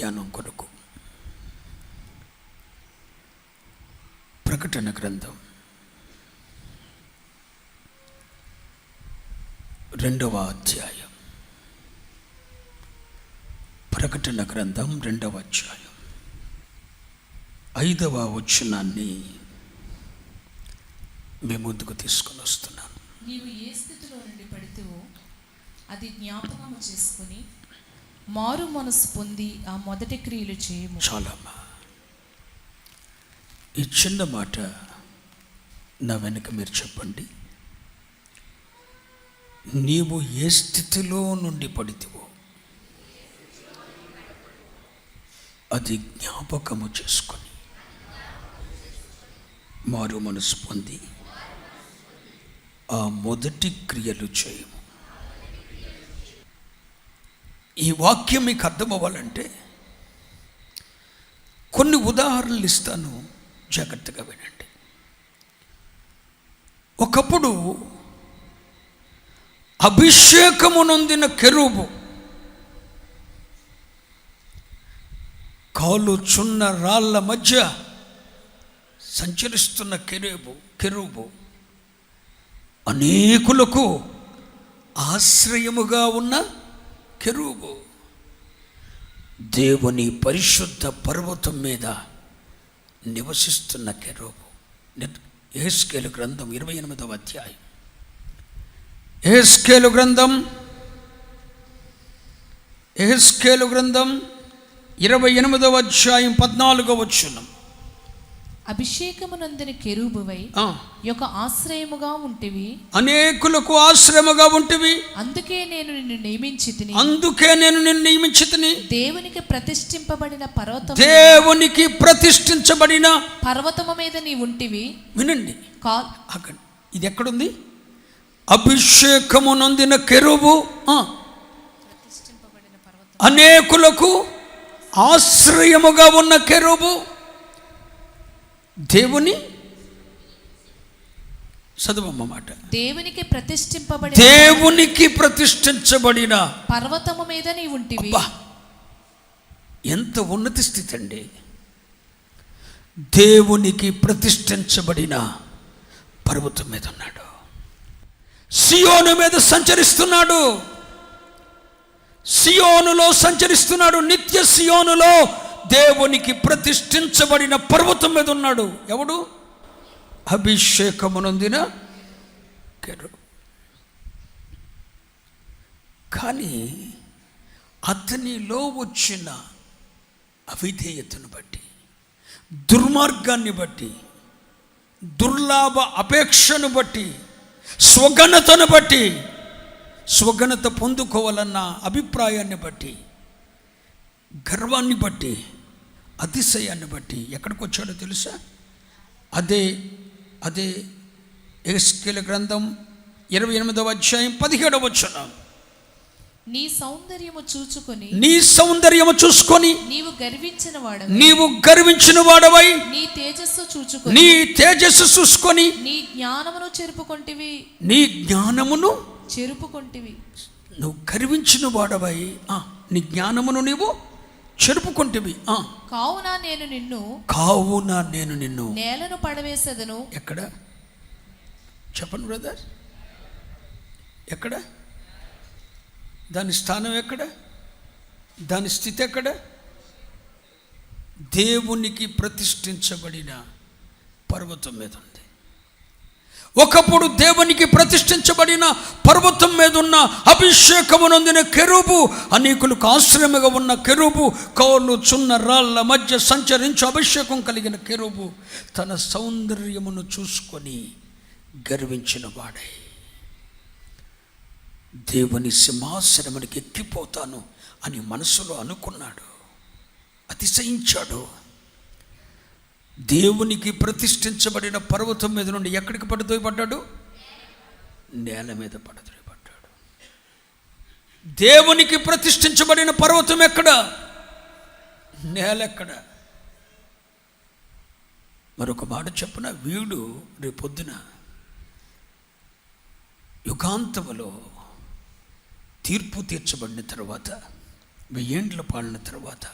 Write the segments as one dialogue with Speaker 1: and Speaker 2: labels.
Speaker 1: ధ్యానం కొరకు ప్రకటన గ్రంథం 2వ అధ్యాయం. ప్రకటన గ్రంథం 2వ అధ్యాయం 5వ వచనాన్ని మీ ముందుకు తీసుకొని వస్తున్నాను.
Speaker 2: నీవు ఏ స్థితిలో నుండి పడితేవో అది జ్ఞాపకము చేసుకుని మారు మనసు పొంది ఆ మొదటి క్రియలు చేయము.
Speaker 1: చాలమ్మా, ఈ చిన్న మాట నా వెనక మీరు చెప్పండి. నీవు ఏ స్థితిలో నుండి పడితేవో అది జ్ఞాపకము చేసుకొని మారు మనసు పొంది ఆ మొదటి క్రియలు చేయము. ఈ వాక్యం మీకు అర్థం అవ్వాలంటే కొన్ని ఉదాహరణలు ఇస్తాను, జాగ్రత్తగా వినండి. ఒకప్పుడు అభిషేకము నొందిన కెరూబు కాలుచున్న రాళ్ళ మధ్య సంచరిస్తున్న కెరూబు అనేకులకు ఆశ్రయముగా ఉన్న కెరూబు దేవుని పరిశుద్ధ పర్వతం మీద నివసిస్తున్న కెరూబు. యెహెజ్కేలు గ్రంథం 28వ అధ్యాయం. యెహెజ్కేలు గ్రంథం 28వ అధ్యాయం 14వ వచనం.
Speaker 2: అభిషేకమునందిన కెరూబువై యొక్క ఆశ్రయముగా ఉంటివి,
Speaker 1: అనేకులకు ఆశ్రయముగా ఉంటివి.
Speaker 2: అందుకే నేను నిన్ను నియమించితిని. దేవునికి ప్రతిష్ఠింపబడిన పర్వతము మీద నీ ఉంటివి.
Speaker 1: వినండి, ఇది ఎక్కడుంది? అభిషేకము నొందిన కెరూబు అనేకులకు ఆశ్రయముగా ఉన్న కెరూబు దేవుని చదువమ్మ మాట.
Speaker 2: దేవునికి ప్రతిష్ఠించబడిన పర్వతము మీద నీ ఉంటివి.
Speaker 1: ఎంత ఉన్నత స్థితి అండి! దేవునికి ప్రతిష్ఠించబడిన పర్వతం మీద ఉన్నాడు. సియోను మీద సంచరిస్తున్నాడు. సియోనులో సంచరిస్తున్నాడు. నిత్య సియోనులో దేవునికి ప్రతిష్ఠించబడిన పర్వతం మీద ఉన్నాడు. ఎవడు? అభిషేకమునొందిన కెరూబు. కానీ అతనిలో వచ్చిన అవిధేయతను బట్టి, దుర్మార్గాన్ని బట్టి, దుర్లాభ అపేక్షను బట్టి, స్వఘనతను బట్టి, స్వఘనత పొందుకోవాలన్న అభిప్రాయాన్ని బట్టి, గర్వాన్ని బట్టి, అతిశయాన్ని బట్టి ఎక్కడికి వచ్చాడో తెలుసా? అదే యెహెజ్కేలు గ్రంథం 28వ అధ్యాయం 17వ వచనం.
Speaker 2: నీ సౌందర్యము చూచుకొని నీవు గర్వించిన వాడవై నీ తేజస్సు చూసుకొని నీ జ్ఞానమును చెరుపుకొంటివి.
Speaker 1: నువ్వు గర్వించిన వాడవై నీ జ్ఞానమును నీవు చెరుపుకొంటివి.
Speaker 2: కావున నేను నిన్ను నేలను పడవేసేదను.
Speaker 1: ఎక్కడ చెప్పండి బ్రదర్? ఎక్కడ? దాని స్థానం ఎక్కడ? దాని స్థితి ఎక్కడ? దేవునికి ప్రతిష్ఠించబడిన పర్వతం మీద ఉంది. ఒకప్పుడు దేవునికి ప్రతిష్ఠించబడిన పర్వతం మీద ఉన్న అభిషేకమునొందిన కెరూబు, అనేకులకు ఆశ్రయముగా ఉన్న కెరూబు, కాలుచున్న రాళ్ళ మధ్య సంచరించు అభిషేకం కలిగిన కెరూబు తన సౌందర్యమును చూసుకొని గర్వించిన వాడై దేవుని సింహాసనమునికి ఎక్కిపోతాను అని మనసులో అనుకున్నాడు, అతిశయించాడు. దేవునికి ప్రతిష్ఠించబడిన పర్వతం మీద నుండి ఎక్కడికి పడ్డాడు? నేల మీద పడ్డాడు. దేవునికి ప్రతిష్ఠించబడిన పర్వతం ఎక్కడ? నేల ఎక్కడ? మరొక మాట చెప్పున, వీడు రేపొద్దున యుగాంతములో తీర్పు తీర్చబడిన తర్వాత, 1000 ఏండ్ల పాలన తర్వాత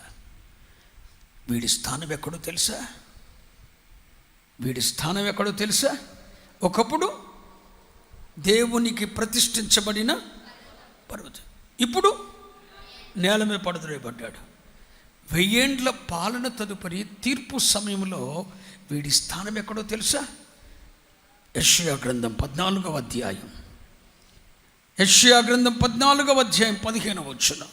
Speaker 1: వీడి స్థానం ఎక్కడో తెలుసా? వీడి స్థానం ఎక్కడో తెలుసా? ఒకప్పుడు దేవునికి ప్రతిష్ఠించబడిన పర్వతం, ఇప్పుడు నేల మీద పడద్రోయబడ్డాడు. 1000 ఏండ్ల పాలన తదుపరి తీర్పు సమయంలో వీడి స్థానం ఎక్కడో తెలుసా? యెషయా గ్రంథం 14వ అధ్యాయం, యెషయా గ్రంథం 14వ అధ్యాయం 15వ వచనం.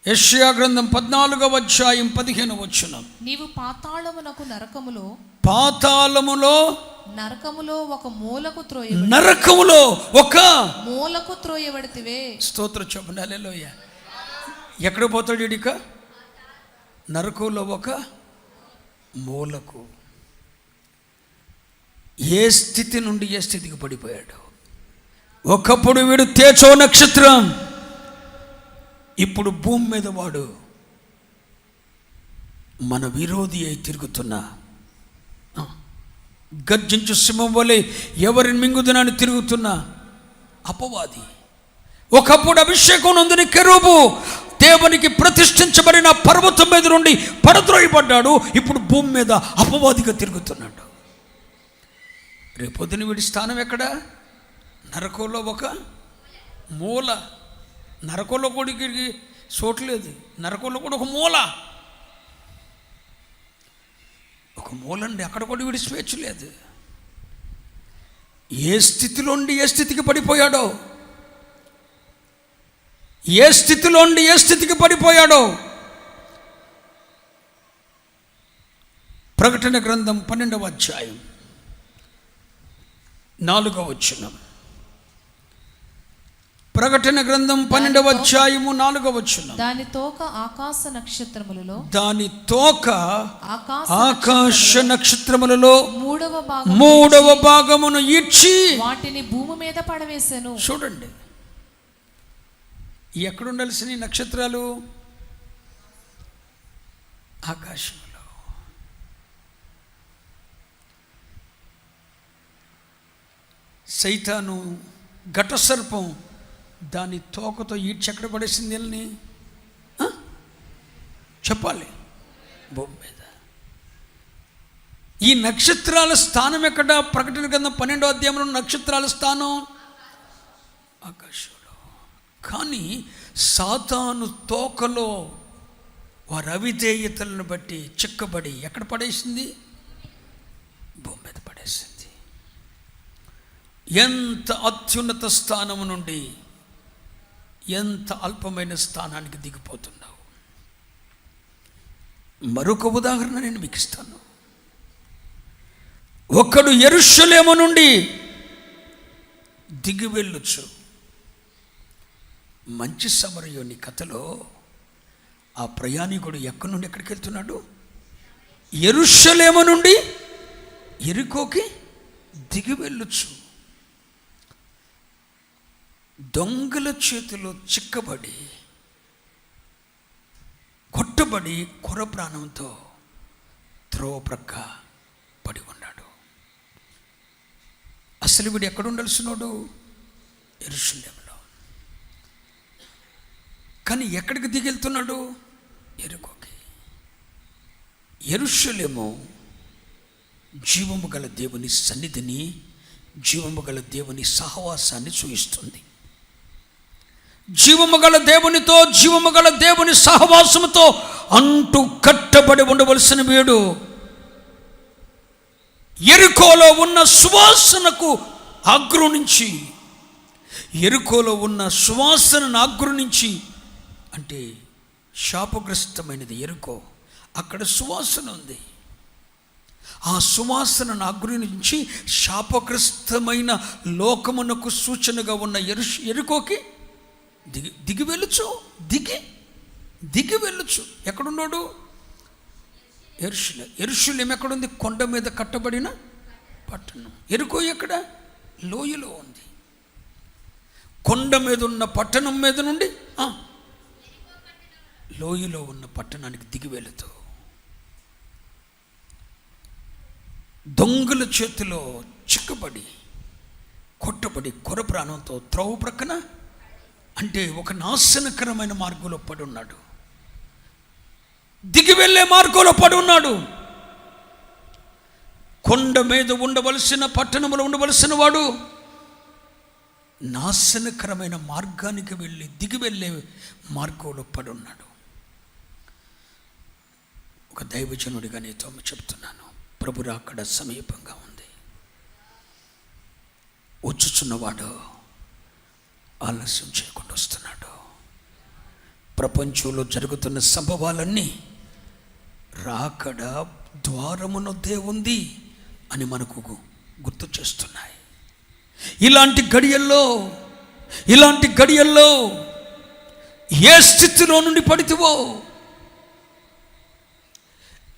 Speaker 1: యెషయా గ్రంథం 14వ అధ్యాయం 15వ వచనం.
Speaker 2: నీవు పాతాళమునకు నరకములో ఒక మూలకు త్రోయబడితివే.
Speaker 1: స్తోత్రం చెప్పండి, హల్లెలూయా. ఎక్కడ పోతాడు ఇడిక? నరకంలో ఒక మూలకు. ఏ స్థితి నుండి ఏ స్థితికి పడిపోయాడు? ఒకప్పుడు వీడు తేజో నక్షత్రం, ఇప్పుడు భూమి మీద వాడు మన విరోధి అయి తిరుగుతున్నా, గర్జించు సింహం వలె ఎవరిని మింగుదునని తిరుగుతున్న అపవాది. ఒకప్పుడు అభిషేకం నందుని కెరూబు, దేవునికి ప్రతిష్ఠించబడిన పర్వతం మీద నుండి పడద్రోయబడ్డాడు. ఇప్పుడు భూమి మీద అపవాదిగా తిరుగుతున్నాడు. రేపొద్దున వీడి స్థానం ఎక్కడ? నరకంలో ఒక మూల. నరకంలో కూడా చోట్లేదు, నరకంలో కూడా ఒక మూలండి. అక్కడ కూడా వీడి స్వేచ్ఛ లేదు. ఏ స్థితిలో ఉండి ఏ స్థితికి పడిపోయాడో, ఏ స్థితిలో ఉండి ఏ స్థితికి పడిపోయాడో. ప్రకటన గ్రంథం 12వ అధ్యాయం 4వ వచనం. ప్రకటన గ్రంథం 12వ అధ్యాయము 4వ వచనం.
Speaker 2: దాని తోక ఆకాశ నక్షత్రములలో
Speaker 1: మూడవ భాగమును ఈడ్చి
Speaker 2: వాటిని భూమి మీద పడవేశాను.
Speaker 1: చూడండి, ఎక్కడుండాల్సిన నక్షత్రాలు? ఆకాశంలో. సైతాను ఘట సర్పం దాని తోకతో ఈడ్చి ఎక్కడ పడేసింది వెళ్ళని చెప్పాలి? భూమి మీద. ఈ నక్షత్రాల స్థానం ఎక్కడ? ప్రకటన గ్రంథం 12వ అధ్యాయంలో నక్షత్రాల స్థానం ఆకాశంలో. కానీ సాతాను తోకలో వారి అవిధేయతలను బట్టి చిక్కబడి ఎక్కడ పడేసింది? భూమి మీద పడేసింది. ఎంత అత్యున్నత స్థానము నుండి ఎంత అల్పమైన స్థానానికి దిగిపోతున్నావు. మరొక ఉదాహరణ నేను మీకు ఇస్తాను. ఒకడు యెరూషలేము నుండి దిగి వెళ్ళొచ్చు. మంచి సమరయోని కథలో ఆ ప్రయాణికుడు ఎక్కడి నుండి ఎక్కడికి వెళ్తున్నాడు? యెరూషలేము నుండి యెరికోకి దిగి వెళ్ళొచ్చు. దొంగల చేతిలో చిక్కబడి కొట్టబడి కొర ప్రాణంతో త్రోవ ప్రక్క పడి ఉన్నాడు. అసలు వీడు ఎక్కడ ఉండాల్సినాడు? యెరూషలేములో. కానీ ఎక్కడికి దిగెళ్తున్నాడు? యెరికోకి. యెరూషలేము జీవము గల దేవుని సన్నిధిని, జీవము గల దేవుని సహవాసాన్ని చూయిస్తుంది. జీవము గల దేవునితో, జీవము గల దేవుని సహవాసముతో అంటూ కట్టబడి ఉండవలసిన వీడు యెరికోలో ఉన్న సువాసనకు ఆగ్రహించి, యెరికోలో ఉన్న సువాసనను ఆగ్రహించి, అంటే శాపగ్రస్తమైనది యెరికో, అక్కడ సువాసన ఉంది. ఆ సువాసనను ఆగ్రహించి శాపగ్రస్తమైన లోకమునకు సూచనగా ఉన్న యెరికోకి దిగి వెళ్ళొచ్చు. దిగి వెళ్ళొచ్చు. ఎక్కడున్నాడు? యెరూషలేము ఎక్కడుంది? కొండ మీద కట్టబడిన పట్టణం. యెరికో ఎక్కడ? లోయలో ఉంది. కొండ మీద ఉన్న పట్టణం మీద నుండి లోయలో ఉన్న పట్టణానికి దిగి వెళుతూ దొంగల చేతిలో చిక్కబడి కొట్టబడి కొర ప్రాణంతో త్రోవ ప్రక్కన, అంటే ఒక నాశనకరమైన మార్గంలో పడి ఉన్నాడు. దిగి వెళ్ళే మార్గంలో పడి ఉన్నాడు. కొండ మీద ఉండవలసిన, పట్టణంలో ఉండవలసిన వాడు నాశనకరమైన మార్గానికి వెళ్ళి దిగి వెళ్ళే మార్గంలో పడి ఉన్నాడు. ఒక దైవజనుడిగా నీతో చెప్తున్నాను, ప్రభు రాకడ సమీపంగా ఉంది. వచ్చుచున్నవాడు ఆలస్యం చేయకుండా వస్తున్నాడు. ప్రపంచంలో జరుగుతున్న సంభవాలన్నీ రాకడ ద్వారమునొద్దే ఉంది అని మనకు గుర్తు చేస్తున్నాయి. ఇలాంటి గడియల్లో ఏ స్థితిలో నుండి పడితివో,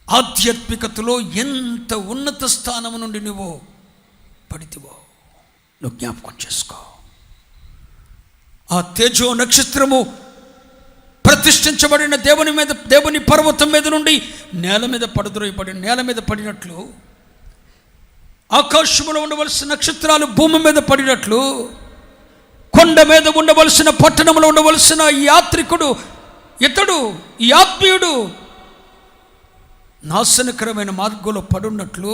Speaker 1: ఆధ్యాత్మికతలో ఎంత ఉన్నత స్థానం నుండి నువ్వు పడితివో నువ్వు జ్ఞాపకం చేసుకో. ఆ తేజో నక్షత్రము ప్రతిష్ఠించబడిన దేవుని పర్వతం మీద నుండి నేల మీద పడినట్లు, ఆకాశంలో ఉండవలసిన నక్షత్రాలు భూమి మీద పడినట్లు, కొండ మీద ఉండవలసిన, పట్టణంలో ఉండవలసిన ఈ యాత్రికుడు, ఈ ఆత్మీయుడు నాశనకరమైన మార్గంలో పడున్నట్లు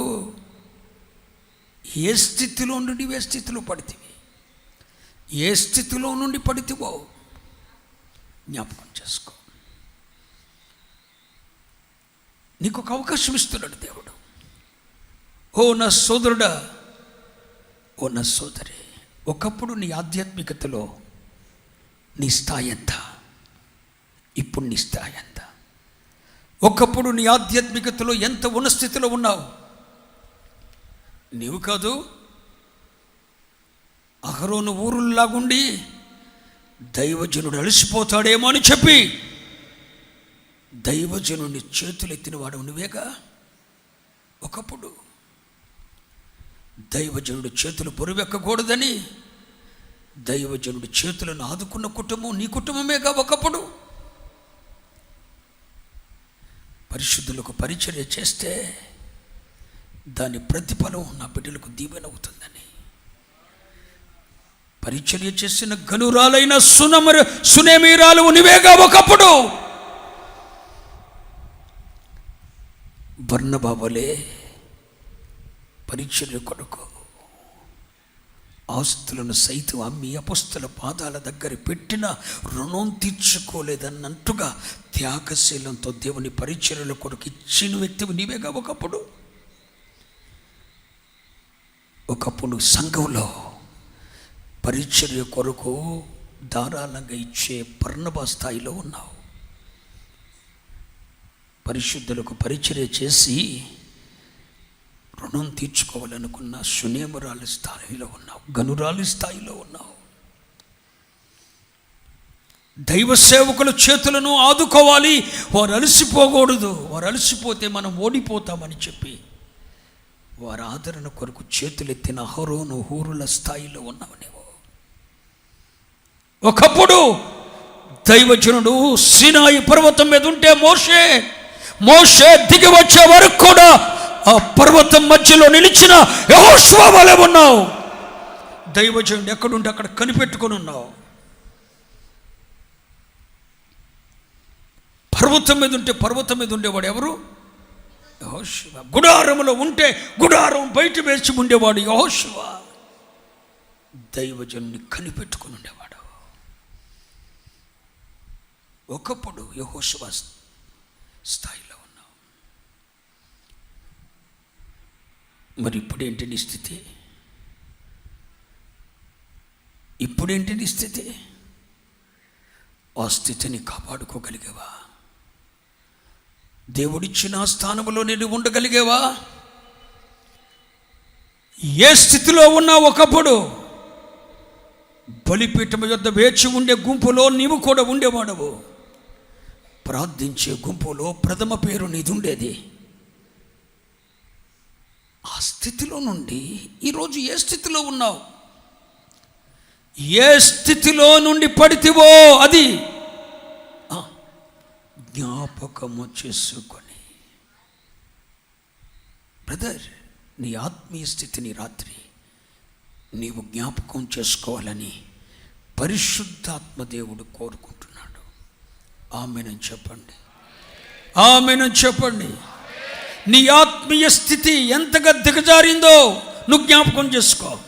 Speaker 1: ఏ స్థితిలో పడితివి, ఏ స్థితిలో నుండి పడితివో జ్ఞాపకం చేసుకో. నీకు ఒక అవకాశం ఇస్తున్నాడు దేవుడు. ఓ నా సోదరుడా, ఓ నా సోదరి, ఒకప్పుడు నీ ఆధ్యాత్మికతలో నీ స్థాయి ఎంత, ఇప్పుడు నీ స్థాయి ఎంత? ఒకప్పుడు నీ ఆధ్యాత్మికతలో ఎంత ఉన్న స్థితిలో ఉన్నావు? నీవు కాదు, అహరోను ఊరుల్లాగుండి దైవజనుడు అలసిపోతాడేమో అని చెప్పి దైవజనుడిని చేతులెత్తిన వాడు నువ్వేగా. ఒకప్పుడు దైవజనుడు చేతులు పొరువెక్కకూడదని దైవజనుడి చేతులను ఆదుకున్న కుటుంబం నీ కుటుంబమేగా. ఒకప్పుడు పరిశుద్ధులకు పరిచర్య చేస్తే దాని ప్రతిఫలం నా బిడ్డలకు దీవెన అవుతుందని పరిచర్య చేసిన గనురాలైన సునేమీరాలు నువ్వేగా. ఒకప్పుడు బర్నబాబులే పరిచర్య కొరకు ఆస్తులను సైతం అమ్మి అపొస్తల పాదాల దగ్గర పెట్టిన రుణం తీర్చుకోలేదన్నట్టుగా త్యాగశీలంతో దేవుని పరిచర్యల కొరకు ఇచ్చిన వ్యక్తివి నీవేగా. ఒకప్పుడు సంఘంలో పరిచర్య కొరకు ధారాళంగా ఇచ్చే బర్నబా స్థాయిలో ఉన్నావు. పరిశుద్ధులకు పరిచర్య చేసి రుణం తీర్చుకోవాలనుకున్న సునేమురాలి స్థాయిలో ఉన్నావు, గనురాలి స్థాయిలో ఉన్నావు. దైవ సేవకుల చేతులను ఆదుకోవాలి, వారు అలసిపోకూడదు, వారు అలసిపోతే మనం ఓడిపోతామని చెప్పి వారి ఆదరణ కొరకు చేతులెత్తిన అహరోను హూరుల స్థాయిలో ఉన్నావు నీవు. ఒకప్పుడు దైవజనుడు సీనాయి పర్వతం మీద ఉంటే మోషే దిగి వచ్చే వరకు కూడా ఆ పర్వతం మధ్యలో నిలిచిన యెహోషువ వలె ఉన్నావు. దైవజనుడు ఎక్కడుంటే అక్కడ కనిపెట్టుకొని ఉన్నావు. పర్వతం మీద ఉంటే పర్వతం మీద ఉండేవాడు ఎవరు? యెహోషువ. గుడారములో ఉంటే గుడారం బయట వేసి ఉండేవాడు యెహోషువ. దైవజనుడిని కనిపెట్టుకుని ఉండేవాడు. ఒకప్పుడు యెహోషువ స్థాయిలో ఉన్నావు. మరి ఇప్పుడేంటి నీ స్థితి? ఆ స్థితిని కాపాడుకోగలిగేవా? దేవుడిచ్చిన స్థానంలో నేను ఉండగలిగేవా? ఏ స్థితిలో ఉన్నావు? ఒకప్పుడు బలిపీఠం యొద్ద వేచి ఉండే గుంపులో నీవు కూడా ఉండేవాడవు. ప్రార్థించే గుంపులో ప్రథమ పేరు నీది ఉండేది. ఆ స్థితిలో నుండి ఈరోజు ఏ స్థితిలో ఉన్నావు? ఏ స్థితిలో నుండి పడితివో అది జ్ఞాపకము చేసుకొని, బ్రదర్, నీ ఆత్మీయ స్థితిని రాత్రి నీవు జ్ఞాపకం చేసుకోవాలని పరిశుద్ధాత్మ దేవుడు కోరుకుంటున్నాడు. ఆమేన్ చెప్పండి. ఆమేన్ చెప్పండి. నీ ఆత్మీయ స్థితి ఎంతగా దిగజారిందో నువ్వు జ్ఞాపకం చేసుకో.